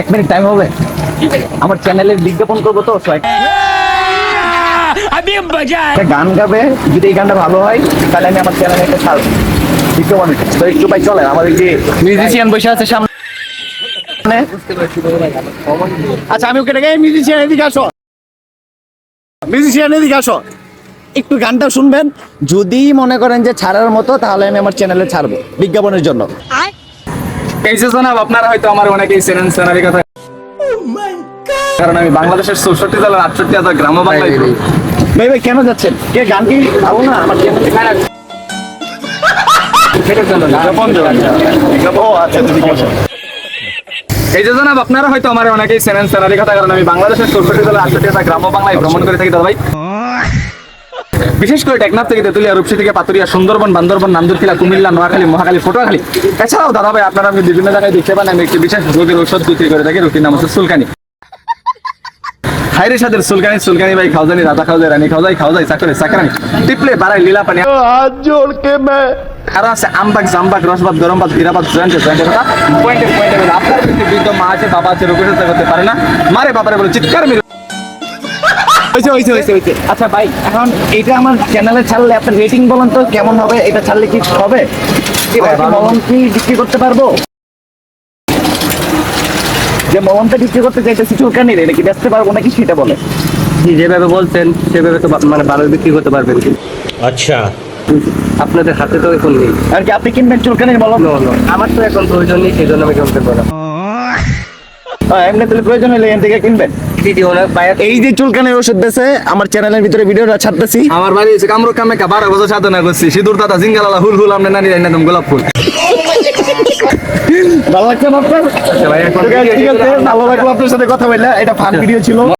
এক minute time হবে? আমার চ্যানেলের বিজ্ঞাপন করবো তো, একটা গান গাবে, যদি এই গানটা ভালো হয় তাহলে আমি আমার চ্যানেলে একটা ছাড়বো বিজ্ঞাপন। তো একটু ভাই চলেন, আমাদের যে মিউজিশিয়ান বসে আছে সামনে। আচ্ছা আমি ওকে ডেকে, মিউজিশিয়ান এদিকে আসো, মিউজিশিয়ান এদিকে আসো, একটু গানটা শুনবেন। যদি মনে করেন যে ছাড়ার মতো, তাহলে আমি আমার চ্যানেলে ছাড়বো বিজ্ঞাপনের জন্য। এই যে জনাব, আপনারা হয়তো আমার অনেকেই চেনেন চ্যানেলের কথা, কারণ আমি বাংলাদেশের 64 জেলার 68,000 গ্রাম বাংলায় ঘুরি। ভাই ভাই কেন যাচ্ছেন? কে গান কি ভালো না? আমার চ্যানেলে গান আছে। ও আচ্ছা ঠিক আছে। এই যে জনাব, আপনারা হয়তো আমার অনেকেই চেনেন চ্যানেলের কথা, কারণ আমি বাংলাদেশের 64 জেলার 68,000 গ্রাম বাংলায় ভ্রমণ করে থাকি দাদা ভাই। বিশেষ করে টেকনাফ থেকে তেতুলিয়া, রূপসী থেকে পাতুরিয়া, সুন্দরবন, বান্দরবন, নান্দুরকিলা, কুমিল্লা, নোয়াখালী, মহাখালী, পটুয়াখালী, এছাড়াও দাদা ভাই আপনারা আমি বিভিন্ন জায়গায় দেখতে পান আমি একটি বিশেষ রোগের ঔষধ বিক্রি করে থাকি। রোগটির নাম হচ্ছে চুলকানি। হাইরে সাদের চুলকানি, চুলকানি ভাই খাও জানি, রাজা খাও যায়, রানী খাও যায়, খাও যায় চাকরে চাকরানি, টিপলে বাড়াই লীলা পানি। আরো আছে আমবাগ, জামবাগ, রসবাদ, গরমবাদ, হীরাবাদ, জয়েন্টে জয়েন্টে কথা পয়েন্টে পয়েন্টে। আপনার কিন্তু বৃদ্ধ মা আছে, বাবা আছে, রোগের সাথে করতে পারে না, মারে বাবারে বলে চিৎকার মেরে। আচ্ছা ভাই, এখন এটা আমার চ্যানেলে ছাড়লে আপনার রেটিং বলেন তো কেমন হবে? এটা ছাড়লে কি হবে? কি ভাই, আমি মলম কি বিক্রি করতে পারবো? যে মলমটা বিক্রি করতে চাইতেছি চুলকানির, এটা কি বেচতে পারবো নাকি সেটা বলে। যেভাবে বলছেন সেভাবে তো মানে ভালো বিক্রি করতে পারবেন। अच्छा আপনাদের হাতে তো এখন নেই। আর কি আপনি কিনবেন চুলকানির মলম? আমার তো এখন প্রয়োজন নেই, সেই জন্য আমি কিনতে পারবো না। এমনি তাহলে প্রয়োজন হলে এখান থেকে কিনবেন। দিদি ওনার পায়ে এই যে চুলকানির ওষুধ বেছে আমার চ্যানেলের ভিতরে ভিডিওটা ছাড়তেছি। আমার বাড়ি হচ্ছে কামরূপ কামে 12 বছর সাধনা করছি, সিঁদুর দাদা জিঙ্গালালা হুল হুল আমরা নানি রান্না গোলাপ ফুল। ভালো লাগছে না আপনার? আচ্ছা ভাই, এখন ঠিক আছে, ভালো লাগলো আপনার সাথে কথা বললে। এটা ফান ভিডিও ছিল।